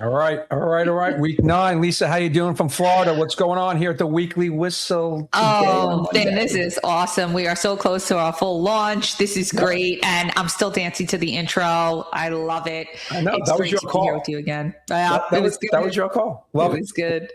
All right. Week 9. Lisa, how you doing from Florida? What's going on here at the Weekly Whistle today? Oh, Ben, this is awesome. We are so close to our full launch. This is great. And I'm still dancing to the intro. I love it. I know. It's That was great your to be call. here with you again. That was your call. Love It was good.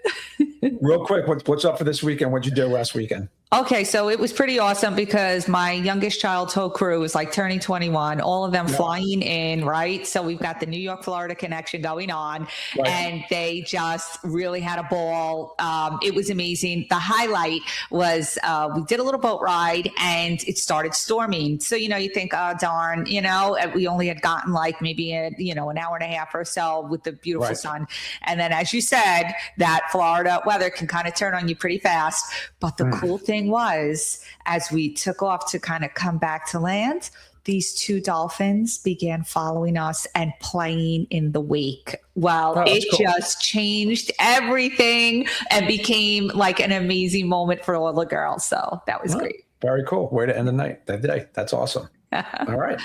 Real quick, what's up for this weekend? What'd you do last weekend? Okay, so it was pretty awesome because my youngest child's whole crew is like turning 21, all of them flying in, right? So we've got the New York, Florida connection going on, and they just really had a ball. It was amazing. The highlight was we did a little boat ride and it started storming. So, you think, oh, darn, we only had gotten like maybe an hour and a half or so with the beautiful sun. And then, as you said, that Florida weather can kind of turn on you pretty fast. But the cool thing was, as we took off to kind of come back to land, these 2 dolphins began following us and playing in the wake. Well, it just changed everything and became like an amazing moment for all the girls. So that was great. Very cool. Way to end the day. That's awesome. All right.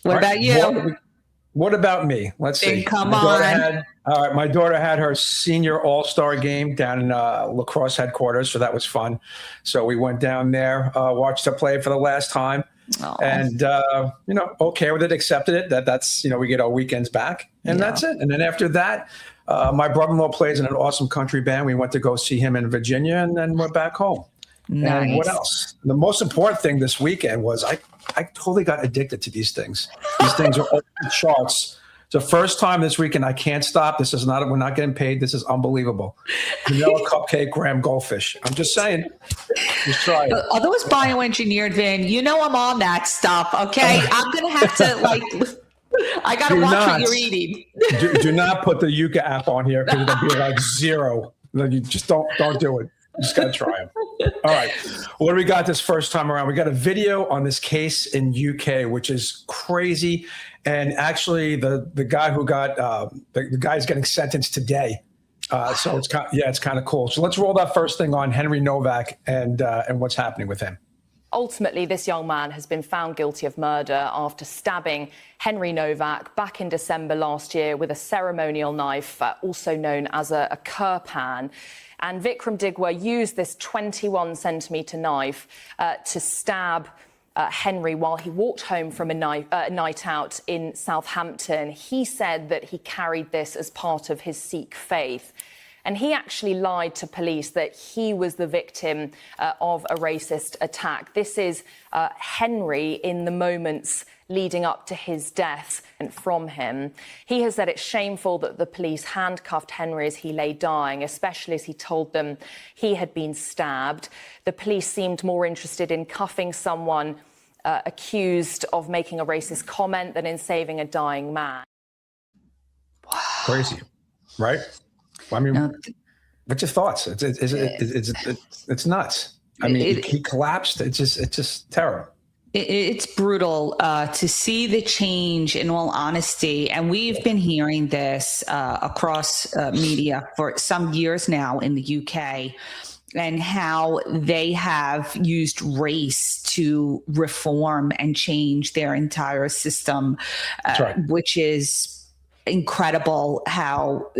What about you? What about me? Let's see. Come on. My daughter had her senior all-star game down in lacrosse headquarters, so that was fun. So we went down there, watched her play for the last time, and okay with it, accepted it. That's we get our weekends back, and that's it. And then after that, my brother-in-law plays in an awesome country band. We went to go see him in Virginia, and then we're back home. Nice. And what else? The most important thing this weekend was I totally got addicted to these things. These things are off the charts. It's the first time this weekend. I can't stop. We're not getting paid. This is unbelievable. Vanilla cupcake, graham goldfish. I'm just saying. Just try it. Are those bioengineered, Vin? I'm on that stuff, okay? I'm going to have to I got to watch what you're eating. do not put the Yuka app on here because it'll be like 0. You just don't do it. You just got to try them. All right. What do we got this first time around? We got a video on this case in UK, which is crazy. And actually, the guy who got the guy's getting sentenced today. So it's kind of cool. So let's roll that first thing on Henry Novak and what's happening with him. Ultimately, this young man has been found guilty of murder after stabbing Henry Novak back in December last year with a ceremonial knife, also known as a kirpan. And Vikram Digwa used this 21-centimetre knife to stab Henry while he walked home from a night out in Southampton. He said that he carried this as part of his Sikh faith. And he actually lied to police that he was the victim of a racist attack. This is Henry in the moments leading up to his death and from him. He has said it's shameful that the police handcuffed Henry as he lay dying, especially as he told them he had been stabbed. The police seemed more interested in cuffing someone accused of making a racist comment than in saving a dying man. Wow. Crazy, right? I mean, what's your thoughts? It's nuts. I mean, he collapsed. It's just terrible. It's brutal to see the change, in all honesty. And we've been hearing this across media for some years now in the UK, and how they have used race to reform and change their entire system, which is incredible how...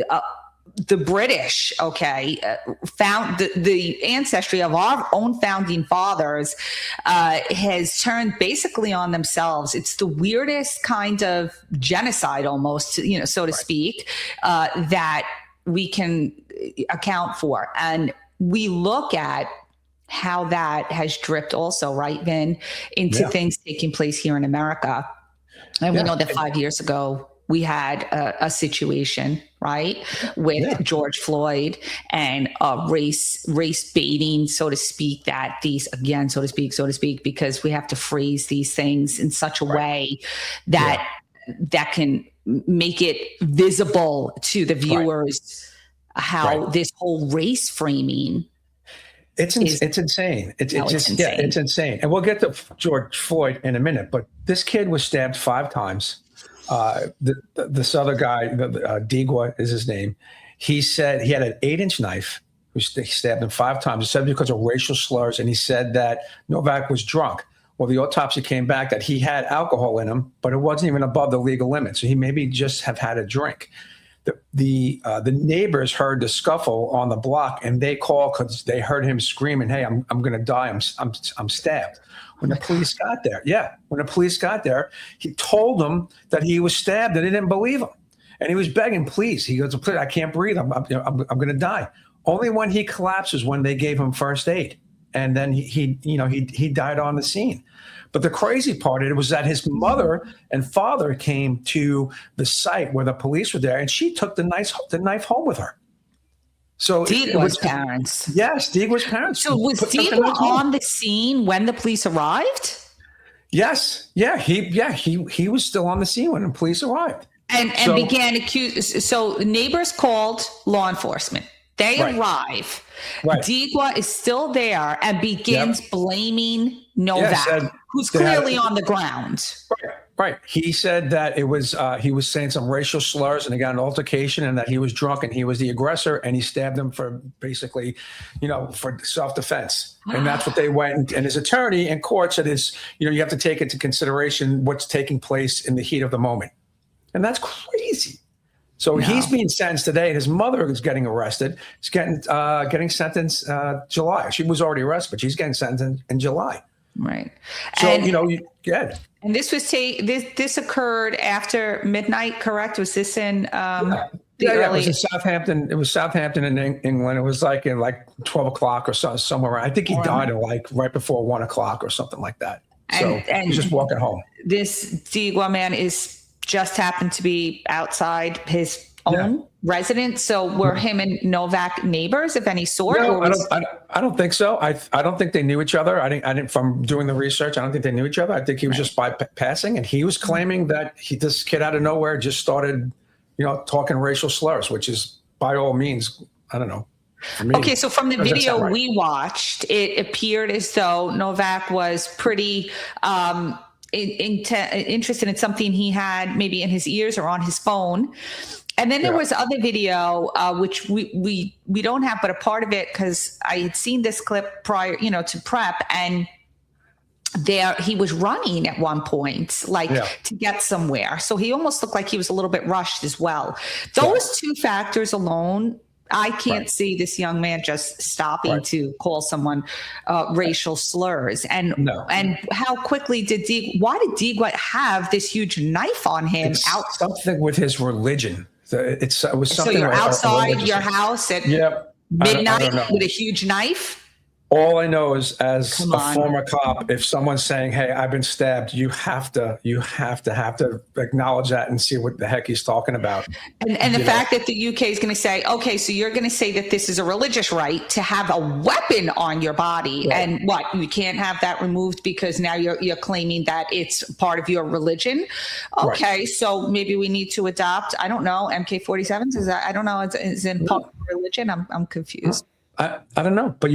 the British, found the ancestry of our own founding fathers has turned basically on themselves. It's the weirdest kind of genocide almost, so to speak, that we can account for. And we look at how that has dripped also, right, Vin, into things taking place here in America. And we know that 5 years ago, we had a situation, right, with George Floyd and race baiting, so to speak, that these, again, so to speak, because we have to phrase these things in such a way that can make it visible to the viewers how this whole race framing it's insane. It's insane. It's insane. And we'll get to George Floyd in a minute, but this kid was stabbed 5 times. This other guy, Digwa is his name. He said he had an 8-inch knife. He stabbed him 5 times. He said because of racial slurs, and he said that Novak was drunk. Well, the autopsy came back that he had alcohol in him, but it wasn't even above the legal limit. So he maybe just have had a drink. the neighbors heard the scuffle on the block, and they called because they heard him screaming, "Hey, I'm going to die. I'm stabbed." When the police got there, he told them that he was stabbed, and they didn't believe him, and he was begging, "Please," he goes, "Please, I can't breathe. I'm going to die." Only when he collapses when they gave him first aid, and then he died on the scene. But the crazy part of it was that his mother and father came to the site where the police were there, and she took the knife home with her. So Deagwa's parents. Yes, Deagwa's parents. So was Deagwa on the scene when the police arrived? Yes. Yeah. He was still on the scene when the police arrived. And began accusing. So neighbors called law enforcement. They arrive. Right. Deagwa is still there and begins blaming Novak, who's clearly on the ground. Right. He said that it was he was saying some racial slurs, and they got an altercation, and that he was drunk and he was the aggressor, and he stabbed him for basically, for self-defense. And that's what they went. And his attorney in court said you have to take into consideration what's taking place in the heat of the moment. And that's crazy. So he's being sentenced today, and his mother is getting arrested. She's getting sentenced July. She was already arrested, but she's getting sentenced in July. Right. So, and this was this occurred after midnight, correct? Was this in early? It was in Southampton. It was Southampton in England. It was like in 12 o'clock or so, somewhere around. I think he died at right before 1 o'clock or something like that. So he's just walking home. This Deagwa man just happened to be outside his own residence. So were him and Novak neighbors of any sort? No, I don't think so. I don't think they knew each other. I didn't from doing the research. I don't think they knew each other. I think he was just bypassing, and he was claiming that this kid out of nowhere just started, talking racial slurs, which is by all means, I don't know. For me, okay, so from the video we watched, it appeared as though Novak was pretty interested in something he had maybe in his ears or on his phone. And then there was other video, which we don't have, but a part of it, because I had seen this clip prior, to prep, and there he was running at one point, to get somewhere. So he almost looked like he was a little bit rushed as well. Those two factors alone, I can't see this young man just stopping to call someone racial slurs. And how quickly why did Deagwa have this huge knife on him? Something with his religion. It was something. So you're outside your house at midnight with a huge knife? All I know is, as a former cop, if someone's saying, "Hey, I've been stabbed," you have to acknowledge that and see what the heck he's talking about. And the fact that the UK is going to say, okay, so you're going to say that this is a religious right to have a weapon on your body, and what, you can't have that removed because now you're claiming that it's part of your religion. Okay, so maybe we need to adopt, I don't know, MK-47s. Is that, I don't know, is it part of religion? I'm confused. I don't know, but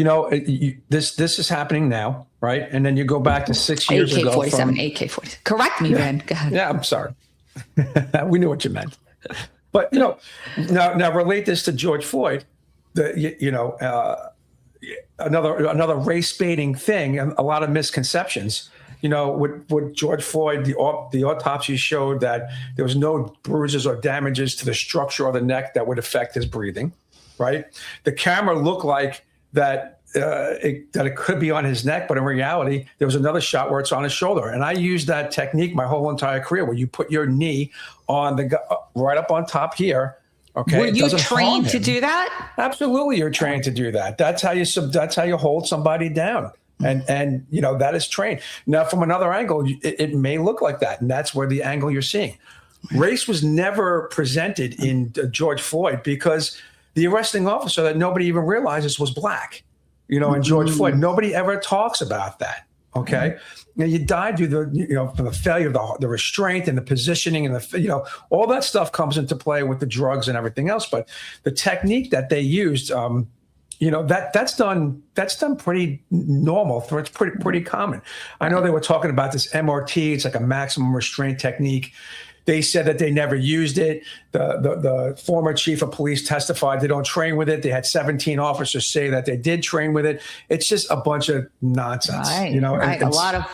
this is happening now, right? And then you go back to 6 years ago. AK-47. Correct me, Ben. Go ahead. Yeah, I'm sorry. We knew what you meant. But now relate this to George Floyd. Another race baiting thing, and a lot of misconceptions. With George Floyd, the autopsy showed that there was no bruises or damages to the structure of the neck that would affect his breathing. Right, the camera looked like that it could be on his neck, but in reality, there was another shot where it's on his shoulder. And I used that technique my whole entire career, where you put your knee on right up on top here. Okay, were you trained to do that? Absolutely, you're trained to do that. That's how you hold somebody down. And that is trained. Now, from another angle, it may look like that, and that's where the angle you're seeing. Race was never presented in George Floyd because the arresting officer that nobody even realizes was black, and George Floyd. Nobody ever talks about that. Okay. Now, you died due to from the failure of the restraint and the positioning and all that stuff comes into play with the drugs and everything else. But the technique that they used, that's done pretty normal. It's pretty common. I know they were talking about this MRT. It's like a maximum restraint technique. They said that they never used it. The former chief of police testified they don't train with it. They had 17 officers say that they did train with it. It's just a bunch of nonsense, right, you know. Right, a lot of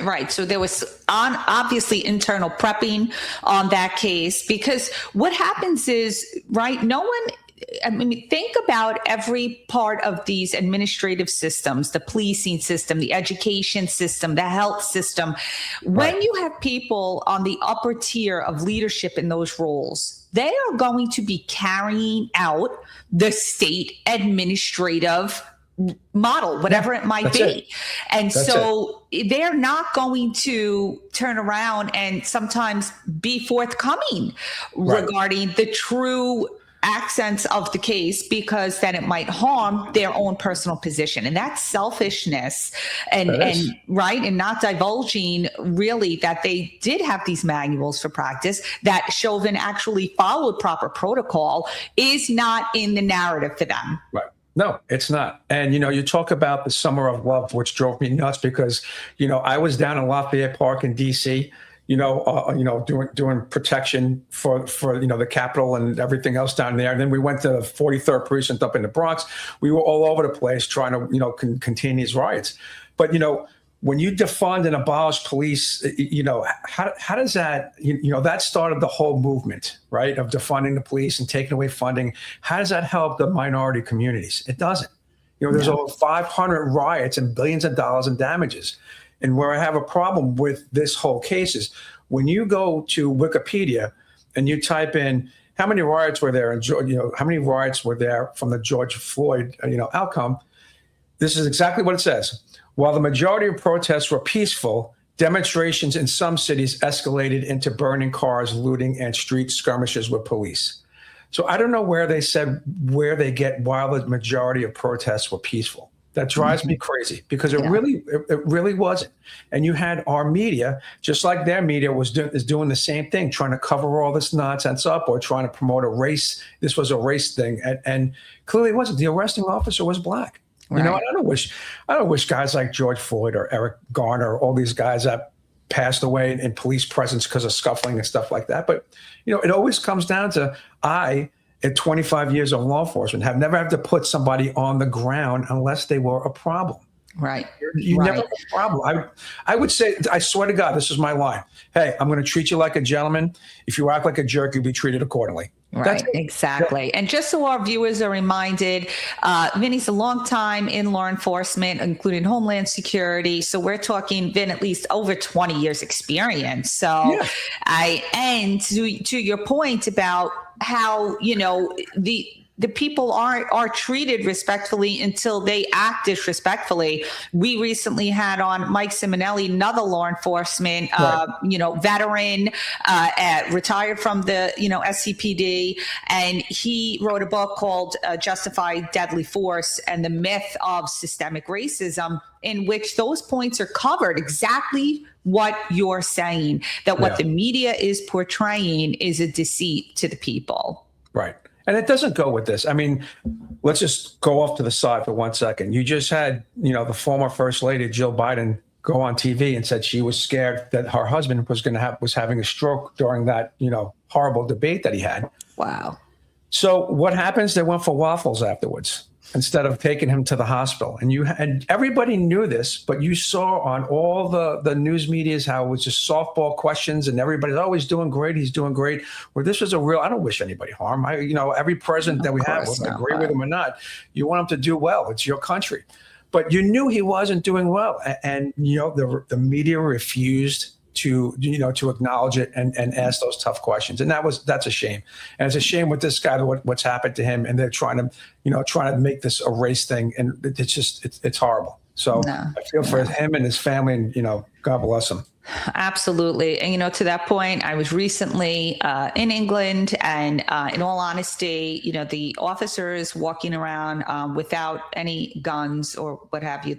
right. So there was obviously internal prepping on that case, because what happens is, right, no one. I mean, think about every part of these administrative systems, the policing system, the education system, the health system. When you have people on the upper tier of leadership in those roles, they are going to be carrying out the state administrative model, whatever it might be. And so they're not going to turn around and sometimes be forthcoming regarding the true accents of the case, because then it might harm their own personal position. And that's selfishness and not divulging really that they did have these manuals for practice, that Chauvin actually followed proper protocol is not in the narrative for them. Right. No, it's not. And, you know, you talk about the Summer of Love, which drove me nuts because, you know, I was down in Lafayette Park in D.C., doing protection for the Capitol and everything else down there. And then we went to the 43rd precinct up in the Bronx. We were all over the place trying to, contain these riots. But, when you defund and abolish police, how does that, that started the whole movement, right, of defunding the police and taking away funding. How does that help the minority communities? It doesn't. There's over 500 riots and billions of dollars in damages. And where I have a problem with this whole case is when you go to Wikipedia and you type in how many riots were there, and how many riots were there from the George Floyd, outcome. This is exactly what it says. While the majority of protests were peaceful, demonstrations in some cities escalated into burning cars, looting, and street skirmishes with police. So I don't know where they said where they get while the majority of protests were peaceful. That drives me crazy because it really wasn't. And you had our media, just like their media is doing the same thing, trying to cover all this nonsense up or trying to promote a race. This was a race thing. And clearly it wasn't. The arresting officer was black. Right. I don't wish guys like George Floyd or Eric Garner, all these guys that passed away in police presence because of scuffling and stuff like that. But, it always comes down to at 25 years of law enforcement, have never had to put somebody on the ground unless they were a problem. Right. You never have a problem. I would say, I swear to God, this is my line. Hey, I'm going to treat you like a gentleman. If you act like a jerk, you'll be treated accordingly. Right, exactly. And just so our viewers are reminded, Vinny's a long time in law enforcement, including Homeland Security. So we're talking Vin at least over 20 years experience. So to your point about how, the people are treated respectfully until they act disrespectfully. We recently had on Mike Simonelli, another law enforcement, veteran, retired from the, SCPD. And he wrote a book called Justified Deadly Force and the Myth of Systemic Racism, in which those points are covered exactly what you're saying, that what the media is portraying is a deceit to the people. Right. And it doesn't go with this. I mean, let's just go off to the side for 1 second. You just had, the former First Lady, Jill Biden, go on TV and said she was scared that her husband was having a stroke during that, horrible debate that he had. Wow. So what happens? They went for waffles afterwards instead of taking him to the hospital. And everybody knew this, but you saw on all the news medias how it was just softball questions and everybody's always doing great. He's doing great. Where this was I don't wish anybody harm. Every president that we have, whether I agree with him or not, you want him to do well. It's your country. But you knew he wasn't doing well. And the media refused to acknowledge it and ask those tough questions. And that's a shame. And it's a shame with this guy, what's happened to him. And they're trying to make this a race thing. And it's horrible. So I feel for him and his family, and, God bless him. Absolutely. And, to that point, I was recently in England, and in all honesty, the officers walking around without any guns or what have you,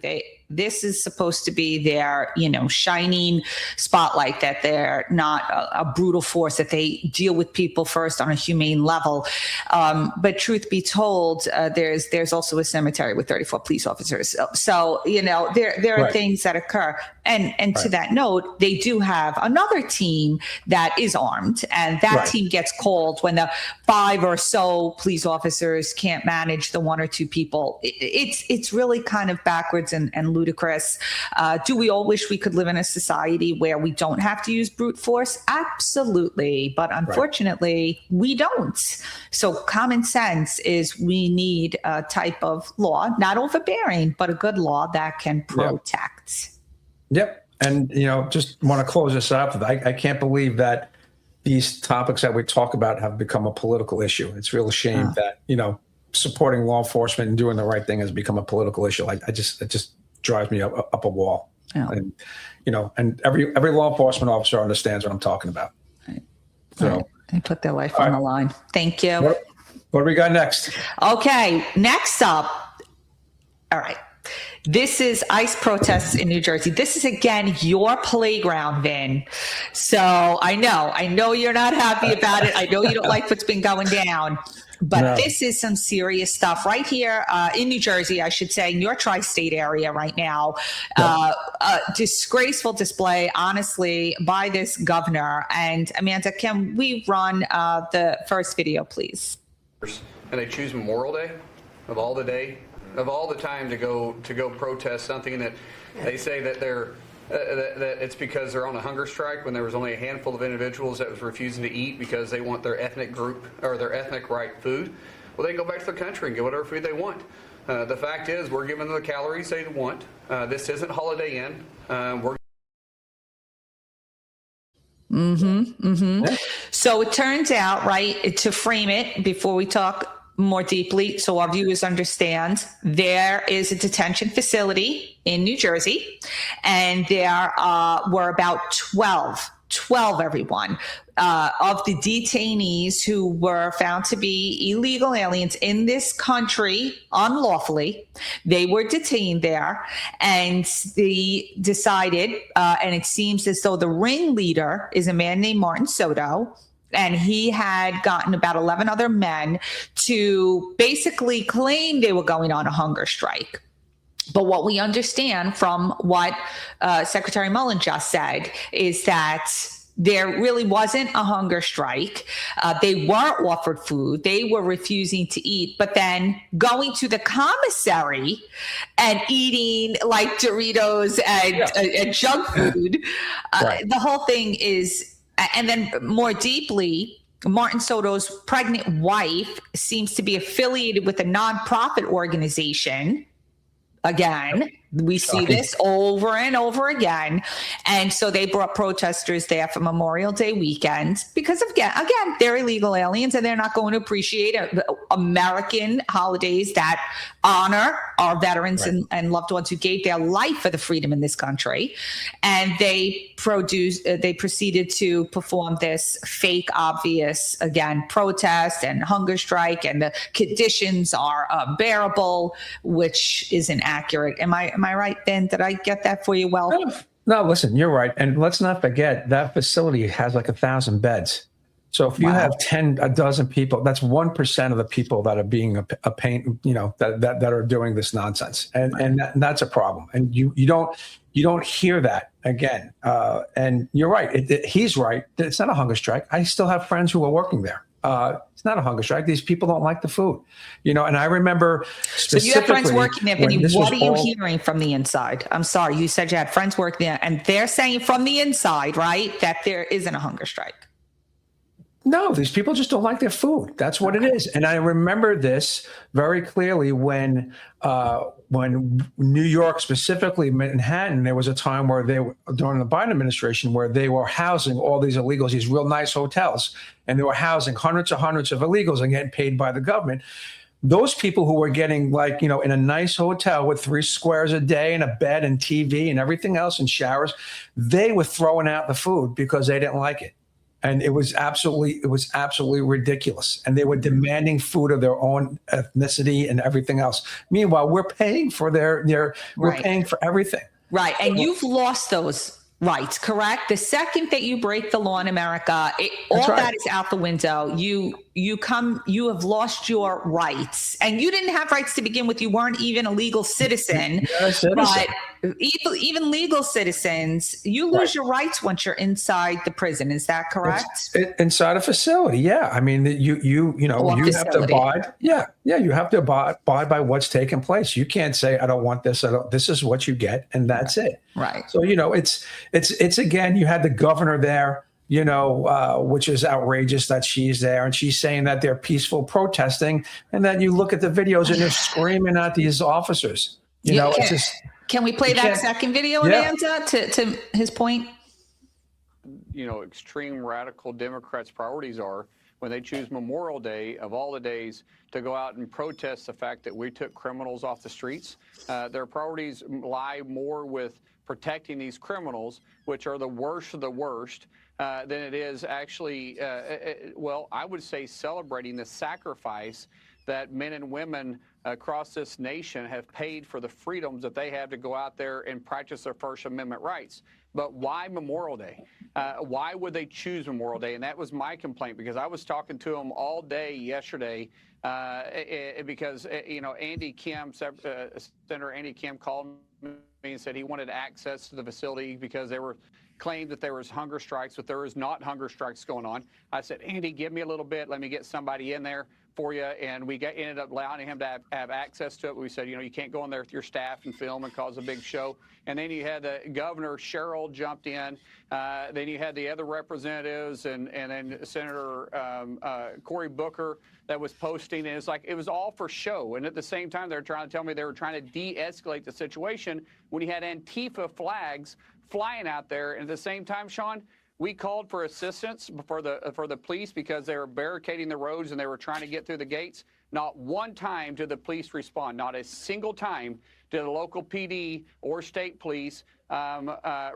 This is supposed to be their, shining spotlight, that they're not a brutal force, that they deal with people first on a humane level. But truth be told, there's also a cemetery with 34 police officers. So, there are things that occur. And to that note, they do have another team that is armed, and that team gets called when the 5 or so police officers can't manage the 1 or 2 people. It's really kind of backwards and ludicrous. Do we all wish we could live in a society where we don't have to use brute force? Absolutely. But unfortunately, we don't. So common sense is we need a type of law, not overbearing, but a good law that can protect. Yep. And, just want to close this up. I can't believe that these topics that we talk about have become a political issue. It's a real shame that, supporting law enforcement and doing the right thing has become a political issue. It just drives me up a wall. And, and every law enforcement officer understands what I'm talking about. Right. So they put their life on the line. Thank you. What do we got next? Okay. Next up. All right. This is ICE protests in New Jersey. This is, again, your playground, Vin. So I know you're not happy about it. I know you don't like what's been going down. But this is some serious stuff right here in New Jersey, I should say, in your tri-state area right now. A disgraceful display, honestly, by this governor. And Amanda, can we run the first video, please? And they choose Memorial Day of all the time to go protest something that they say that that it's because they're on a hunger strike, when there was only a handful of individuals that was refusing to eat because they want their ethnic group or their ethnic right food. Well, they go back to their country and get whatever food they want. The fact is, we're giving them the calories they want. This isn't Holiday Inn. So it turns out, right, to frame it before we talk more deeply, so our viewers understand, there is a detention facility in New Jersey, and there were about 12 everyone, of the detainees who were found to be illegal aliens in this country unlawfully. They were detained there, and they decided, and it seems as though the ringleader is a man named Martin Soto, and he had gotten about 11 other men to basically claim they were going on a hunger strike. But what we understand from what Secretary Mullin just said is that there really wasn't a hunger strike. They weren't offered food. They were refusing to eat, but then going to the commissary and eating like Doritos and junk food. The whole thing is, and then more deeply, Martin Soto's pregnant wife seems to be affiliated with a nonprofit organization. Again, we see this over and over again. And so they brought protesters there for Memorial Day weekend because, again, they're illegal aliens and they're not going to appreciate American holidays that honor our veterans and loved ones who gave their life for the freedom in this country. And they proceeded to perform this fake, obvious, again, protest and hunger strike, and the conditions are unbearable, which isn't accurate. Am I right, Ben? Did I get that for you well? No, listen, you're right. And let's not forget that facility has like 1,000 beds. So if you have a dozen people, that's 1% of the people that are being a pain, that are doing this nonsense. And that's a problem. And you don't hear that again. And you're right. He's right. It's not a hunger strike. I still have friends who are working there. It's not a hunger strike. These people don't like the food, and I remember specifically. So you have friends working there, Vinny. What are you hearing from the inside? I'm sorry. You said you had friends working there, and they're saying from the inside, right, that there isn't a hunger strike. No, these people just don't like their food. That's what it is. And I remember this very clearly when New York, specifically Manhattan, there was a time where during the Biden administration, where they were housing all these illegals, these real nice hotels, and they were housing hundreds of illegals and getting paid by the government. Those people who were getting in a nice hotel with 3 squares a day and a bed and TV and everything else and showers, they were throwing out the food because they didn't like it. And it was absolutely ridiculous. And they were demanding food of their own ethnicity and everything else. Meanwhile, we're paying for we're paying for everything. Right. And you've lost those rights, correct? The second that you break the law in America, all that is out the window. You have lost your rights, and you didn't have rights to begin with. You weren't even a legal citizen. But even legal citizens, you lose your rights once you're inside the prison. Is that correct? Inside a facility, yeah. I mean, you have to abide. Yeah, you have to abide by what's taking place. You can't say, I don't want this. This is what you get, and that's it. Right. So it's again, you had the governor there, which is outrageous that she's there, and she's saying that they're peaceful protesting, and then you look at the videos and they're screaming at these officers. It's just. Can we play that second video, Amanda, to his point? Extreme radical Democrats' priorities are when they choose Memorial Day of all the days to go out and protest the fact that we took criminals off the streets. Their priorities lie more with protecting these criminals, which are the worst of the worst, than it is actually, I would say celebrating the sacrifice that men and women across this nation have paid for the freedoms that they have to go out there and practice their First Amendment rights. But why Memorial Day? Why would they choose Memorial Day? And that was my complaint, because I was talking to them all day yesterday because, Andy Kim, Senator Andy Kim called me and said he wanted access to the facility because they were claimed that there was hunger strikes, but there is not hunger strikes going on. I said, Andy, give me a little bit. Let me get somebody in there for you. And we ended up allowing him to have access to it. We said, you can't go in there with your staff and film and cause a big show. And then you had the governor, Cheryl, jumped in. Then you had the other representatives and then Senator Cory Booker that was posting. And it's like it was all for show. And at the same time, they're trying to tell me they were trying to de-escalate the situation when you had Antifa flags flying out there. And at the same time, Sean, we called for assistance for the police because they were barricading the roads and they were trying to get through the gates. Not one time did the police respond. Not a single time did the local PD or state police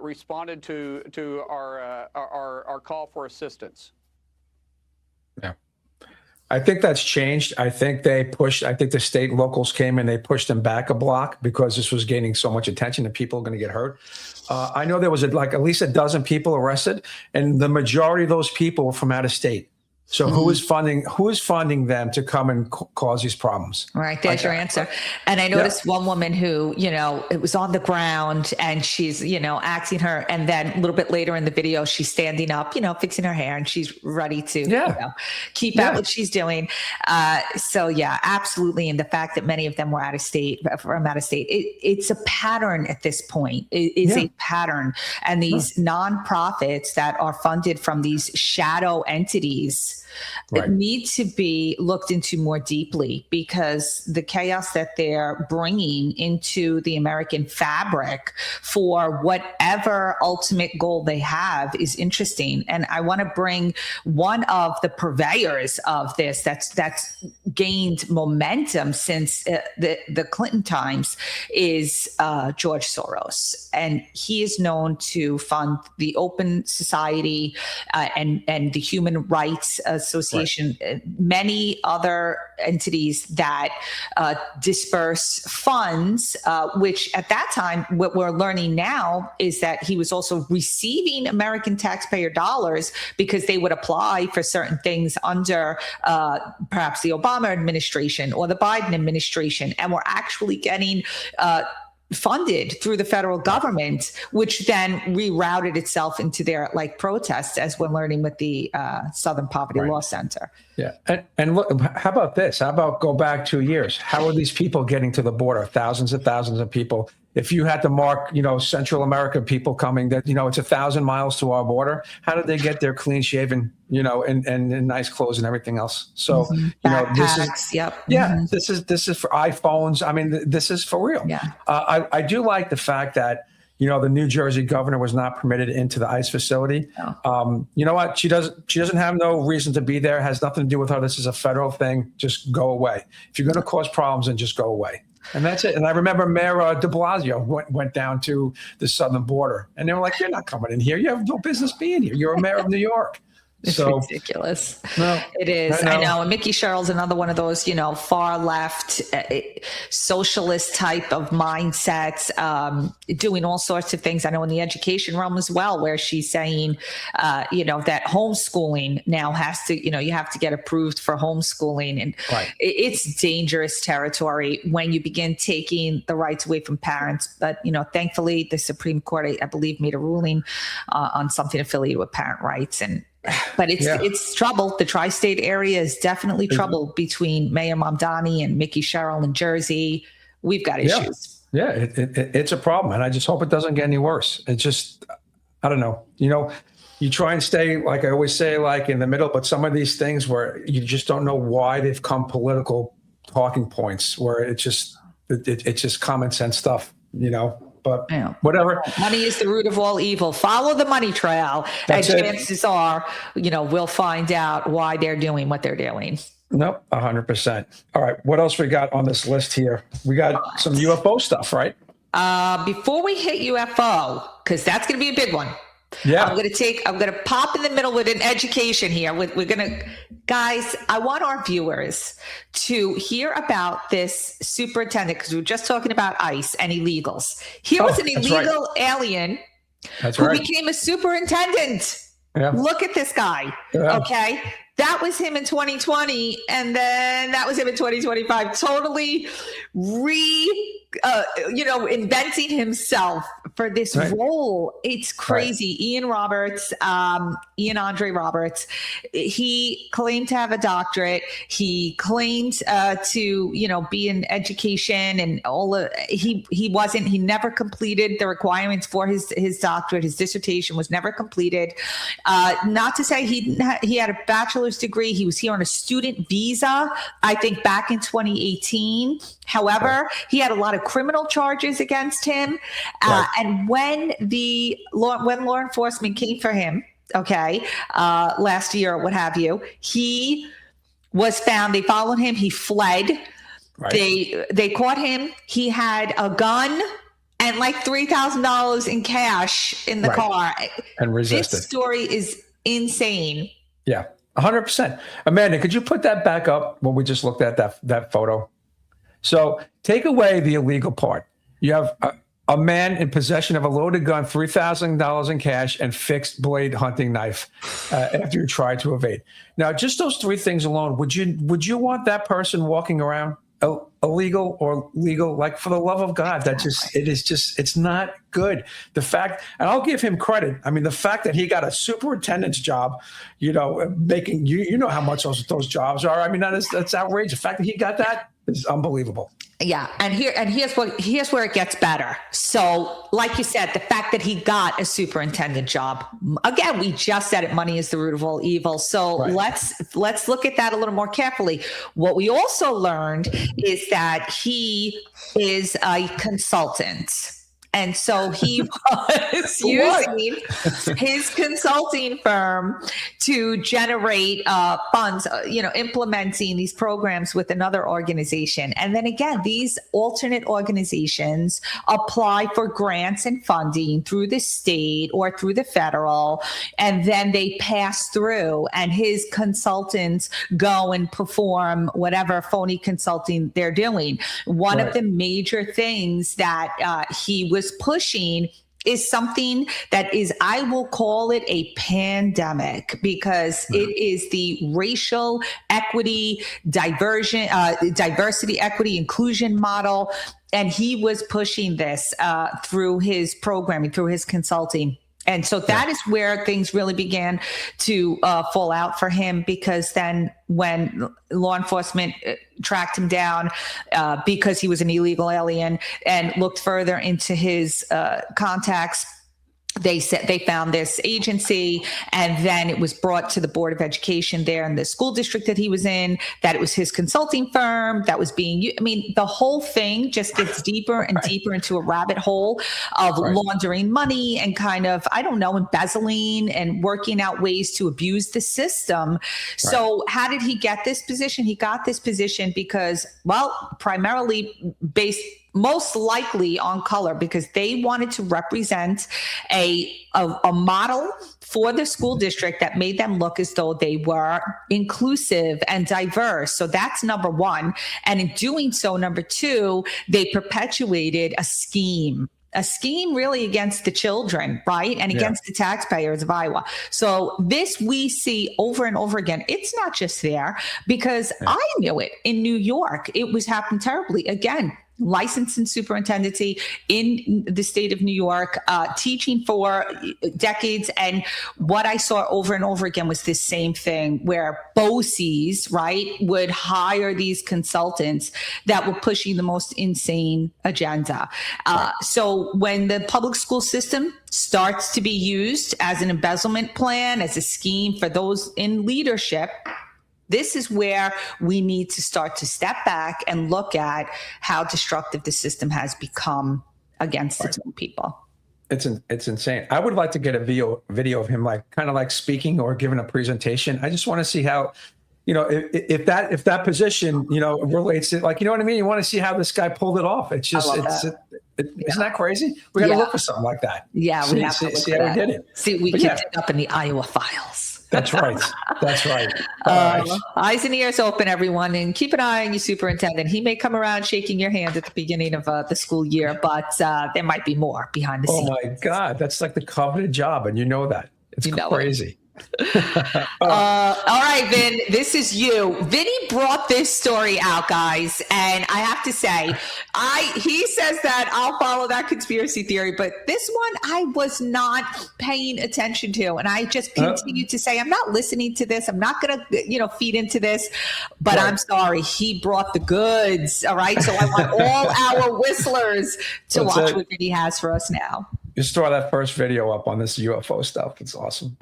responded to our call for assistance. Yeah. I think that's changed. I think the state locals came and they pushed them back a block because this was gaining so much attention and people are going to get hurt. I know there was at least a dozen people arrested, and the majority of those people were from out of state. So who is funding them to come and cause these problems? Right. There's your answer. And I noticed one woman who, it was on the ground and she's, acting her. And then a little bit later in the video, she's standing up, fixing her hair, and she's ready to keep out what she's doing. Absolutely. And the fact that many of them were from out of state, it's a pattern at this point. It is a pattern. And these nonprofits that are funded from these shadow entities need to be looked into more deeply, because the chaos that they're bringing into the American fabric for whatever ultimate goal they have is interesting. And I want to bring one of the purveyors of this that's gained momentum since the Clinton times is George Soros. And he is known to fund the Open Society and the Human Rights Association, many other entities that disperse funds, which at that time, what we're learning now is that he was also receiving American taxpayer dollars because they would apply for certain things under perhaps the Obama administration or the Biden administration, and were actually getting funded through the federal government, which then rerouted itself into their protests, as we're learning with the Southern Poverty Law Center. Yeah. And look, how about this? How about go back 2 years? How are these people getting to the border? Thousands of people. If you had to mark, Central America people coming that, it's 1,000 miles to our border. How did they get there clean shaven, and nice clothes and everything else? So, this is for iPhones. I mean, this is for real. Yeah. I do like the fact that, the New Jersey governor was not permitted into the ICE facility. No. You know what? She doesn't have no reason to be there. It has nothing to do with her. This is a federal thing. Just go away. If you're going to cause problems, then just go away. And that's it. And I remember Mayor de Blasio went down to the southern border, and they were like, "You're not coming in here. You have no business being here. You're a mayor of New York." It's So ridiculous. no, It is. I I know. know. And Mickey Sherrill's another one of those, far left, socialist type of mindsets, doing all sorts of things. I know in the education realm as well, where she's saying, that homeschooling now has to, you have to get approved for homeschooling. And Right. it's dangerous territory when you begin taking the rights away from parents. But, thankfully, the Supreme Court, I believe, made a ruling on something affiliated with parent rights. But it's trouble. The tri-state area is definitely trouble between Mayor Mamdani and Mickey Sherrill in Jersey. We've got issues. Yeah, it's a problem, and I just hope it doesn't get any worse. It's just, I don't know. You try and stay, like I always say, like in the middle, but some of these things where you just don't know why they've come political talking points, where it's just common sense stuff, But whatever. Money is the root of all evil. Follow the money trail. That's and it. chances are, we'll find out why they're doing what they're doing. Nope, 100%. All right, what else we got on this list here? We got some UFO stuff, right? Before we hit UFO, because that's going to be a big one. Yeah. I'm going to pop in the middle with an education here. Guys, I want our viewers to hear about this superintendent, because we were just talking about ICE and illegals. Here was an illegal alien who became a superintendent. Yeah. Look at this guy. Yeah. Okay. That was him in 2020. And then that was him in 2025. Totally inventing himself for this role. It's crazy. Ian Andre Roberts, he claimed to have a doctorate. He claimed to, be in education and he never completed the requirements for his doctorate. His dissertation was never completed. Not to say he had a bachelor's degree. He was here on a student visa, I think back in 2018. However, he had a lot of criminal charges against him. And when law enforcement came for him, last year or what have you, he was found. They followed him. He fled. Right. They caught him. He had a gun and like $3,000 in cash in the car. And resisted. This story is insane. Yeah, 100%. Amanda, could you put that back up when we just looked at that photo? So take away the illegal part. You have a man in possession of a loaded gun, $3,000 in cash, and fixed blade hunting knife after you tried to evade. Now, just those three things alone, would you want that person walking around illegal or legal? Like, for the love of God, it's not good. The fact, and I'll give him credit. I mean, the fact that he got a superintendent's job, making how much those jobs are. I mean, that's outrageous. The fact that he got that is unbelievable. Yeah, and here's where it gets better. So, like you said, the fact that he got a superintendent job. Again, we just said it. Money is the root of all evil. So let's look at that a little more carefully. What we also learned is that he is a consultant. And so he was using his consulting firm to generate funds, implementing these programs with another organization. And then again, these alternate organizations apply for grants and funding through the state or through the federal, and then they pass through, and his consultants go and perform whatever phony consulting they're doing. One of the major things that he was pushing is something that is, I will call it a pandemic, because it is the racial equity, diversity, equity, inclusion model. And he was pushing this through his programming, through his consulting. And so that is where things really began to fall out for him, because then when law enforcement tracked him down because he was an illegal alien and looked further into his contacts, they found this agency, and then it was brought to the Board of Education there in the school district that he was in, that it was his consulting firm that was being used. I mean, the whole thing just gets deeper and deeper into a rabbit hole of laundering money and kind of, I don't know, embezzling and working out ways to abuse the system. So how did he get this position? He got this position because, well, primarily based most likely on color because they wanted to represent a model for the school district that made them look as though they were inclusive and diverse. So that's number one. And in doing so, number two, they perpetuated a scheme really against the children, right? And against the taxpayers of Iowa. So this we see over and over again. It's not just there because I knew it in New York. It was happening terribly. Again, licensed in superintendency in the state of New York, teaching for decades. And what I saw over and over again was this same thing where BOCES, right, would hire these consultants that were pushing the most insane agenda. So when the public school system starts to be used as an embezzlement plan, as a scheme for those in leadership, this is where we need to start to step back and look at how destructive the system has become against its own people. It's insane. I would like to get a video of him kind of speaking or giving a presentation. I just want to see how, if that position, relates to you know what I mean? You want to see how this guy pulled it off. It's just, isn't that crazy? We got to look for something like that. Yeah. We have to look for that. How we did it. See, we kept it up in the Iowa files. That's right. That's right. Eyes and ears open, everyone, and keep an eye on your superintendent. He may come around shaking your hand at the beginning of the school year, but there might be more behind the scenes. Oh my God, that's like the coveted job, and you know that. It's crazy. All right, Vin, this is you. Vinny brought this story out, guys, and I have to say, he says that I'll follow that conspiracy theory, but this one I was not paying attention to, and I just continue to say I'm not listening to this. I'm not going to, feed into this, but I'm sorry, he brought the goods. All right, so I want all our whistlers to watch what Vinny has for us now. Just throw that first video up on this UFO stuff. It's awesome.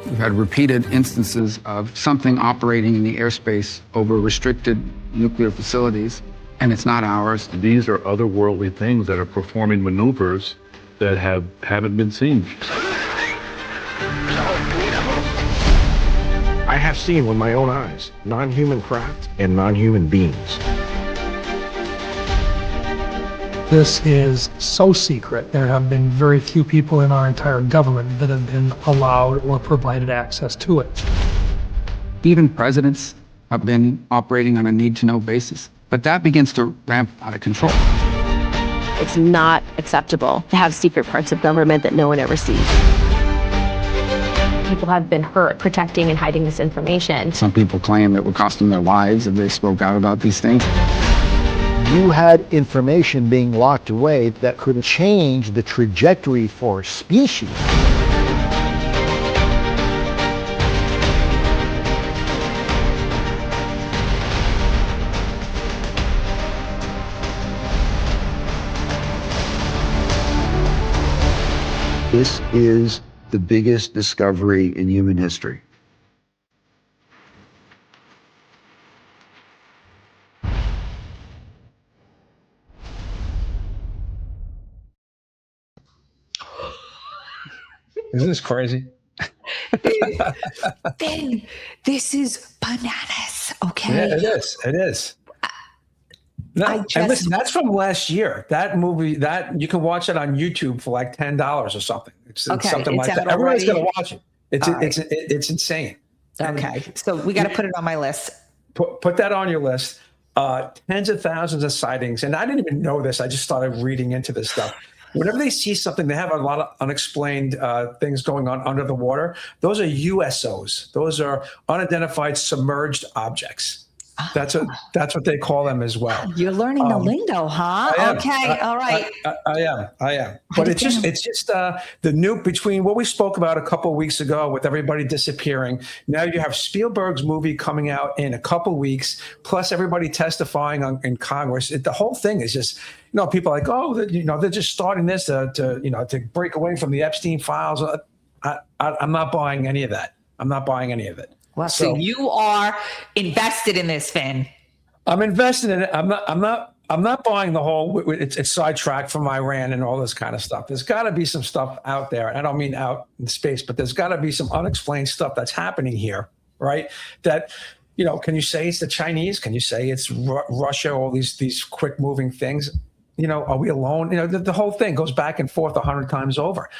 We've had repeated instances of something operating in the airspace over restricted nuclear facilities, and it's not ours. These are otherworldly things that are performing maneuvers that haven't been seen. I have seen with my own eyes non-human craft and non-human beings. This is so secret. There have been very few people in our entire government that have been allowed or provided access to it. Even presidents have been operating on a need-to-know basis, but that begins to ramp out of control. It's not acceptable to have secret parts of government that no one ever sees. People have been hurt protecting and hiding this information. Some people claim it would cost them their lives if they spoke out about these things. You had information being locked away that could change the trajectory for species. This is the biggest discovery in human history. Isn't this crazy? Vin, this is bananas, okay? Yeah, it is. It is. And listen, that's from last year. That movie, that you can watch it on YouTube for like $10 or something. It's something like that. Everybody's going to watch it. It's insane. Okay, so we got to put it on my list. Put that on your list. Tens of thousands of sightings, and I didn't even know this. I just started reading into this stuff. Whenever they see something, they have a lot of unexplained things going on under the water. Those are USOs. Those are unidentified submerged objects. That's what they call them as well. You're learning the lingo, huh? Okay, all right. I am. But it's just the new between what we spoke about a couple of weeks ago with everybody disappearing. Now you have Spielberg's movie coming out in a couple of weeks, plus everybody testifying in Congress. The whole thing is just, people are like, oh, they're just starting this to break away from the Epstein files. I'm not buying any of that. I'm not buying any of it. Well, so you are invested in this, Vin. I'm invested in it. I'm not buying the whole. It's sidetracked from Iran and all this kind of stuff. There's got to be some stuff out there. I don't mean out in space, but there's got to be some unexplained stuff that's happening here, right? That can you say it's the Chinese? Can you say it's Russia? All these quick moving things. Are we alone? The whole thing goes back and forth 100 times over.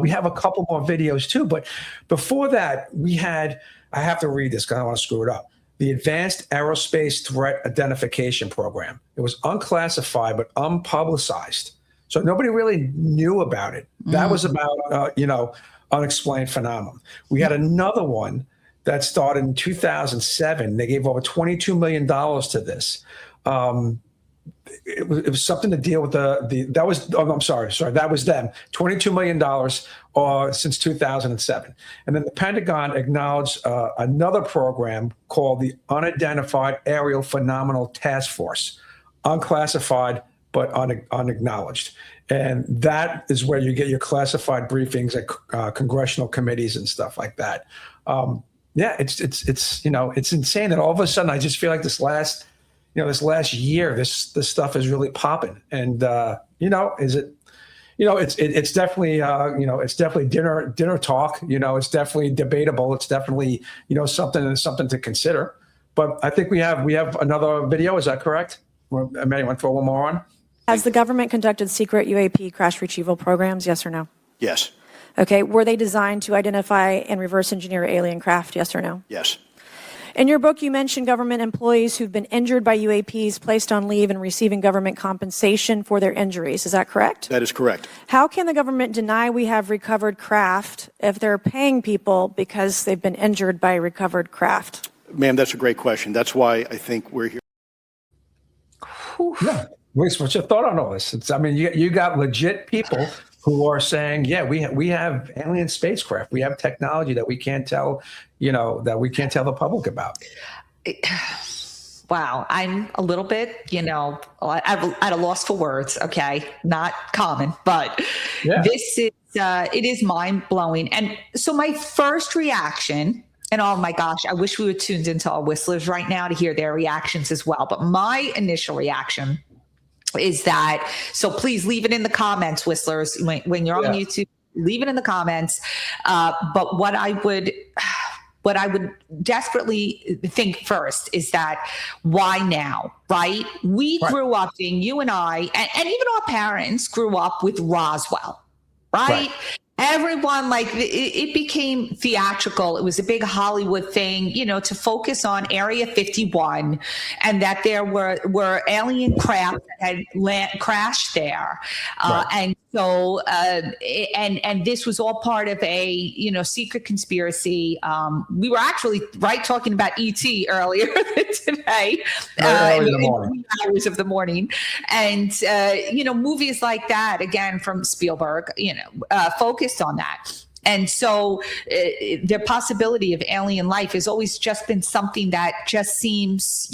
We have a couple more videos too, but before that, we had. I have to read this because I don't want to screw it up. The Advanced Aerospace Threat Identification Program. It was unclassified but unpublicized, so nobody really knew about it. That was about unexplained phenomenon. We had another one that started in 2007. They gave over $22 million to this. It was something to deal with that was, oh, I'm sorry, that was them. $22 million since 2007. And then the Pentagon acknowledged another program called the Unidentified Aerial Phenomenal Task Force, unclassified but unacknowledged. And that is where you get your classified briefings at congressional committees and stuff like that. It's insane that all of a sudden I just feel like this last year, this stuff is really popping. And is it? It's definitely it's definitely dinner talk. It's definitely debatable. It's definitely something to consider. But I think we have another video. Is that correct? Anyone throw one more on? Has the government conducted secret UAP crash retrieval programs? Yes or no? Yes. Okay. Were they designed to identify and reverse engineer alien craft? Yes or no? Yes. In your book, you mentioned government employees who've been injured by UAPs placed on leave and receiving government compensation for their injuries. Is that correct? That is correct. How can the government deny we have recovered craft if they're paying people because they've been injured by recovered craft? Ma'am, that's a great question. That's why I think we're here. Yeah. What's your thought on all this? You got legit people who are saying, yeah, we have alien spacecraft. We have technology that we can't tell, the public about. Wow. I'm a little bit, at a loss for words. Okay. Not common, but this is, it is mind blowing. And so my first reaction, and oh my gosh, I wish we were tuned into our whistlers right now to hear their reactions as well. But my initial reaction is that, so please leave it in the comments, whistlers, when you're on YouTube, leave it in the comments. But what I would desperately think first is that why now, right? We grew up in, you and I, and even our parents grew up with Roswell, right? Everyone, it became theatrical. It was a big Hollywood thing, to focus on Area 51 and that there were alien craft that had crashed there. And so, and this was all part of a, secret conspiracy. We were actually talking about E.T. earlier today, in the hours of the morning. And, movies like that, again, from Spielberg, focused on that. And so the possibility of alien life has always just been something that just seems,